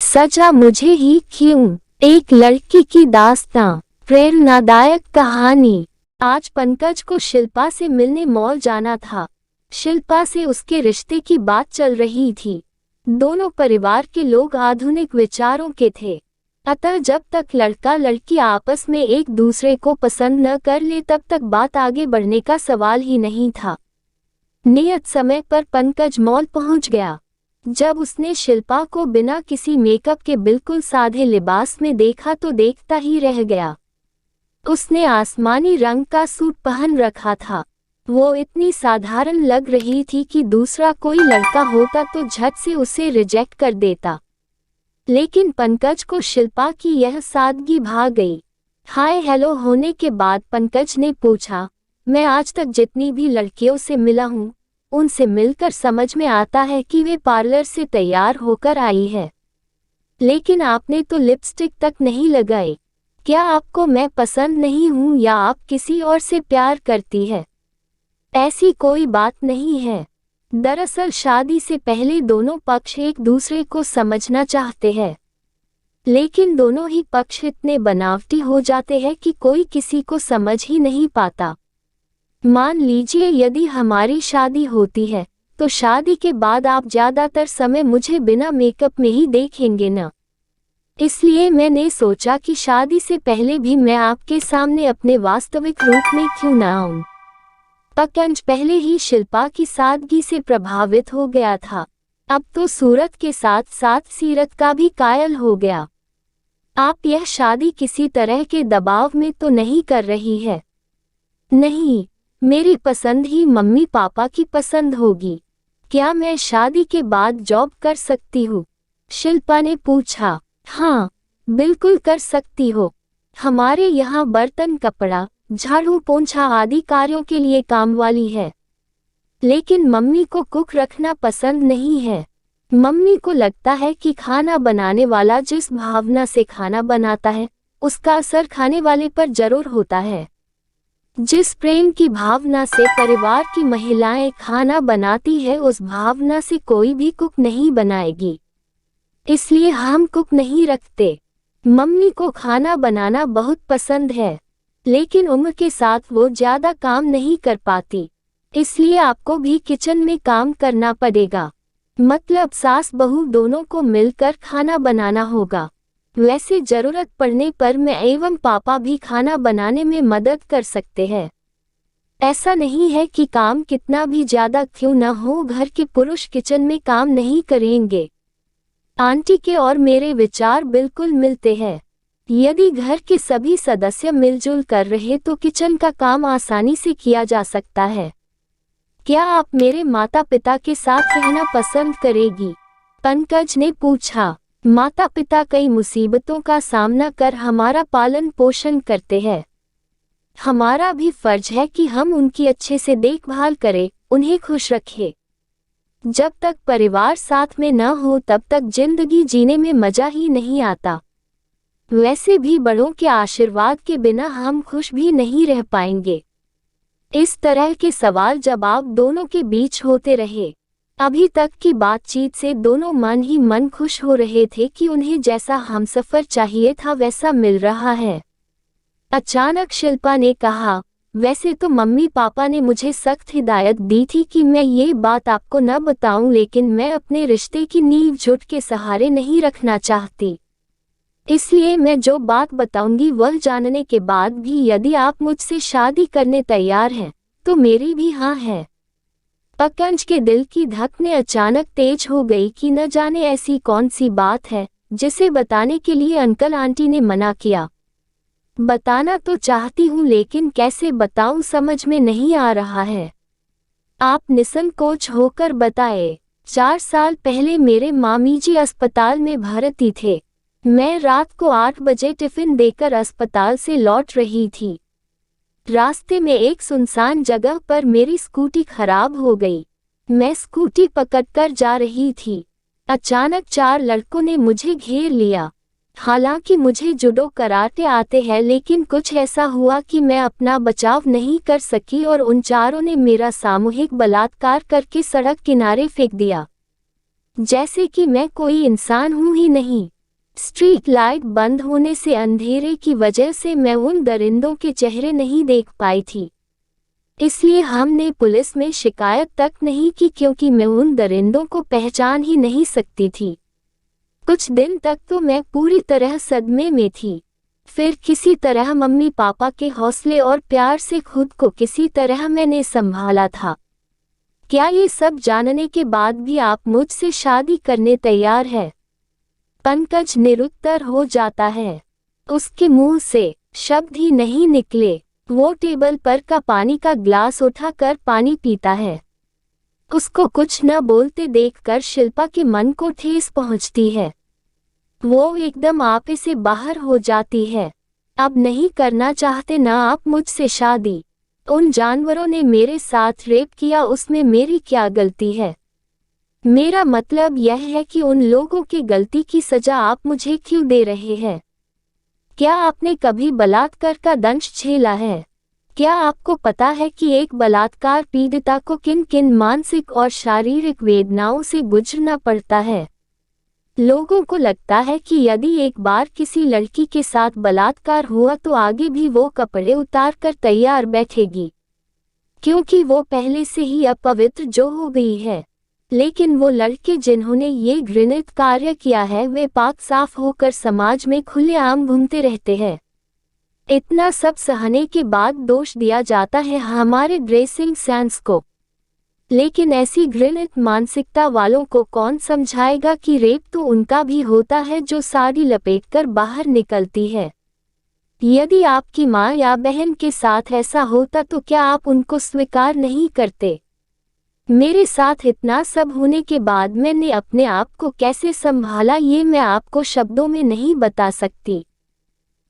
सजा मुझे ही क्यों। एक लड़की की दास्तां। प्रेरणादायक कहानी। आज पंकज को शिल्पा से मिलने मॉल जाना था। शिल्पा से उसके रिश्ते की बात चल रही थी। दोनों परिवार के लोग आधुनिक विचारों के थे, अतः जब तक लड़का लड़की आपस में एक दूसरे को पसंद न कर ले तब तक बात आगे बढ़ने का सवाल ही नहीं था। नियत समय पर पंकज मॉल पहुंच गया। जब उसने शिल्पा को बिना किसी मेकअप के बिल्कुल सादे लिबास में देखा तो देखता ही रह गया। उसने आसमानी रंग का सूट पहन रखा था। वो इतनी साधारण लग रही थी कि दूसरा कोई लड़का होता तो झट से उसे रिजेक्ट कर देता, लेकिन पंकज को शिल्पा की यह सादगी भा गई। हाय हेलो होने के बाद पंकज ने पूछा, मैं आज तक जितनी भी लड़कियों से मिला हूँ उनसे मिलकर समझ में आता है कि वे पार्लर से तैयार होकर आई है, लेकिन आपने तो लिपस्टिक तक नहीं लगाई। क्या आपको मैं पसंद नहीं हूँ या आप किसी और से प्यार करती है? ऐसी कोई बात नहीं है। दरअसल शादी से पहले दोनों पक्ष एक दूसरे को समझना चाहते हैं, लेकिन दोनों ही पक्ष इतने बनावटी हो जाते हैं कि कोई किसी को समझ ही नहीं पाता। मान लीजिए यदि हमारी शादी होती है तो शादी के बाद आप ज्यादातर समय मुझे बिना मेकअप में ही देखेंगे न। इसलिए मैंने सोचा कि शादी से पहले भी मैं आपके सामने अपने वास्तविक रूप में क्यों न आऊं। पंकज पहले ही शिल्पा की सादगी से प्रभावित हो गया था, अब तो सूरत के साथ साथ सीरत का भी कायल हो गया। आप यह शादी किसी तरह के दबाव में तो नहीं कर रही है? नहीं, मेरी पसंद ही मम्मी पापा की पसंद होगी। क्या मैं शादी के बाद जॉब कर सकती हूँ? शिल्पा ने पूछा। हाँ, बिल्कुल कर सकती हो। हमारे यहाँ बर्तन, कपड़ा, झाड़ू पोंछा आदि कार्यों के लिए काम वाली है, लेकिन मम्मी को कुक रखना पसंद नहीं है। मम्मी को लगता है कि खाना बनाने वाला जिस भावना से खाना बनाता है उसका असर खाने वाले पर जरूर होता है। जिस प्रेम की भावना से परिवार की महिलाएं खाना बनाती है उस भावना से कोई भी कुक नहीं बनाएगी, इसलिए हम कुक नहीं रखते। मम्मी को खाना बनाना बहुत पसंद है, लेकिन उम्र के साथ वो ज्यादा काम नहीं कर पाती, इसलिए आपको भी किचन में काम करना पड़ेगा। मतलब सास बहू दोनों को मिलकर खाना बनाना होगा। वैसे जरूरत पड़ने पर मैं एवं पापा भी खाना बनाने में मदद कर सकते हैं। ऐसा नहीं है कि काम कितना भी ज्यादा क्यों न हो घर के पुरुष किचन में काम नहीं करेंगे। आंटी के और मेरे विचार बिल्कुल मिलते हैं। यदि घर के सभी सदस्य मिलजुल कर रहे तो किचन का काम आसानी से किया जा सकता है। क्या आप मेरे माता पिता के साथ रहना पसंद करेगी? पंकज ने पूछा। माता पिता कई मुसीबतों का सामना कर हमारा पालन पोषण करते हैं। हमारा भी फर्ज है कि हम उनकी अच्छे से देखभाल करें, उन्हें खुश रखें। जब तक परिवार साथ में न हो तब तक जिंदगी जीने में मजा ही नहीं आता। वैसे भी बड़ों के आशीर्वाद के बिना हम खुश भी नहीं रह पाएंगे। इस तरह के सवाल जवाब दोनों के बीच होते रहे। अभी तक की बातचीत से दोनों मन ही मन खुश हो रहे थे कि उन्हें जैसा हमसफर चाहिए था वैसा मिल रहा है। अचानक शिल्पा ने कहा, वैसे तो मम्मी पापा ने मुझे सख्त हिदायत दी थी कि मैं ये बात आपको न बताऊं, लेकिन मैं अपने रिश्ते की नींव झूठ के सहारे नहीं रखना चाहती। इसलिए मैं जो बात बताऊंगी वह जानने के बाद भी यदि आप मुझसे शादी करने तैयार हैं तो मेरी भी हाँ है। पंकज के दिल की धड़कनें अचानक तेज हो गई कि न जाने ऐसी कौन सी बात है जिसे बताने के लिए अंकल आंटी ने मना किया। बताना तो चाहती हूँ लेकिन कैसे बताऊँ समझ में नहीं आ रहा है। आप निसंकोच होकर बताए। 4 साल पहले मेरे मामी जी अस्पताल में भर्ती थे। मैं रात को 8 बजे टिफिन देकर अस्पताल से लौट रही थी। रास्ते में एक सुनसान जगह पर मेरी स्कूटी खराब हो गई। मैं स्कूटी पकड़कर जा रही थी। अचानक 4 लड़कों ने मुझे घेर लिया। हालांकि मुझे जुडो कराटे आते हैं, लेकिन कुछ ऐसा हुआ कि मैं अपना बचाव नहीं कर सकी और उन चारों ने मेरा सामूहिक बलात्कार करके सड़क किनारे फेंक दिया, जैसे कि मैं कोई इंसान हूं ही नहीं। स्ट्रीट लाइट बंद होने से अंधेरे की वजह से मैं उन दरिंदों के चेहरे नहीं देख पाई थी, इसलिए हमने पुलिस में शिकायत तक नहीं की क्योंकि मैं उन दरिंदों को पहचान ही नहीं सकती थी। कुछ दिन तक तो मैं पूरी तरह सदमे में थी। फिर किसी तरह मम्मी पापा के हौसले और प्यार से खुद को किसी तरह मैंने संभाला था। क्या ये सब जानने के बाद भी आप मुझसे शादी करने तैयार है? पंकज निरुत्तर हो जाता है। उसके मुंह से शब्द ही नहीं निकले। वो टेबल पर का पानी का ग्लास उठाकर पानी पीता है। उसको कुछ न बोलते देखकर शिल्पा के मन को ठेस पहुंचती है। वो एकदम आपे से बाहर हो जाती है। अब नहीं करना चाहते ना आप मुझसे शादी? उन जानवरों ने मेरे साथ रेप किया, उसमें मेरी क्या गलती है? मेरा मतलब यह है कि उन लोगों की गलती की सजा आप मुझे क्यों दे रहे हैं? क्या आपने कभी बलात्कार का दंश झेला है? क्या आपको पता है कि एक बलात्कार पीड़िता को किन किन मानसिक और शारीरिक वेदनाओं से गुजरना पड़ता है? लोगों को लगता है कि यदि एक बार किसी लड़की के साथ बलात्कार हुआ तो आगे भी वो कपड़े उतार कर तैयार बैठेगी, क्योंकि वो पहले से ही अपवित्र जो हो गई है। लेकिन वो लड़के जिन्होंने ये घृणित कार्य किया है वे पाक साफ होकर समाज में खुलेआम घूमते रहते हैं। इतना सब सहने के बाद दोष दिया जाता है हमारे ड्रेसिंग सेंस को। लेकिन ऐसी घृणित मानसिकता वालों को कौन समझाएगा कि रेप तो उनका भी होता है जो साड़ी लपेटकर बाहर निकलती है। यदि आपकी माँ या बहन के साथ ऐसा होता तो क्या आप उनको स्वीकार नहीं करते? मेरे साथ इतना सब होने के बाद मैंने अपने आप को कैसे संभाला ये मैं आपको शब्दों में नहीं बता सकती।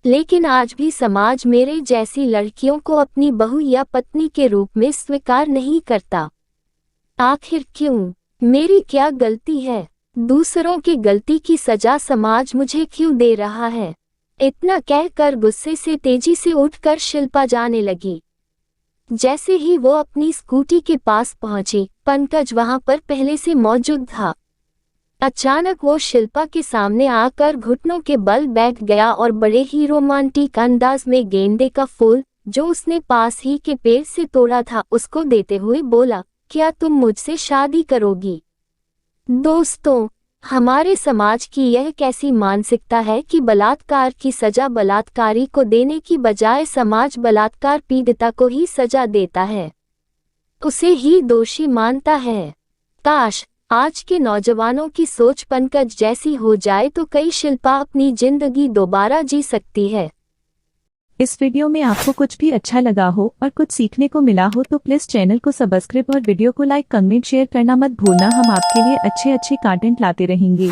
लेकिन आज भी समाज मेरे जैसी लड़कियों को अपनी बहू या पत्नी के रूप में स्वीकार नहीं करता। आखिर क्यों? मेरी क्या गलती है? दूसरों की गलती की सजा समाज मुझे क्यों दे रहा है? इतना कहकर गुस्से से तेजी से उठकर शिल्पा जाने लगी। जैसे ही वो अपनी स्कूटी के पास पहुंची, पंकज वहां पर पहले से मौजूद था। अचानक वो शिल्पा के सामने आकर घुटनों के बल बैठ गया और बड़े ही रोमांटिक अंदाज में गेंदे का फूल जो उसने पास ही के पेड़ से तोड़ा था उसको देते हुए बोला, क्या तुम मुझसे शादी करोगी? दोस्तों, हमारे समाज की यह कैसी मानसिकता है कि बलात्कार की सजा बलात्कारी को देने की बजाय समाज बलात्कार पीड़िता को ही सजा देता है, उसे ही दोषी मानता है। काश आज के नौजवानों की सोच पंकज जैसी हो जाए तो कई शिल्पा अपनी जिंदगी दोबारा जी सकती है। इस वीडियो में आपको कुछ भी अच्छा लगा हो और कुछ सीखने को मिला हो तो प्लीज चैनल को सब्सक्राइब और वीडियो को लाइक कमेंट शेयर करना मत भूलना। हम आपके लिए अच्छे कंटेंट लाते रहेंगे।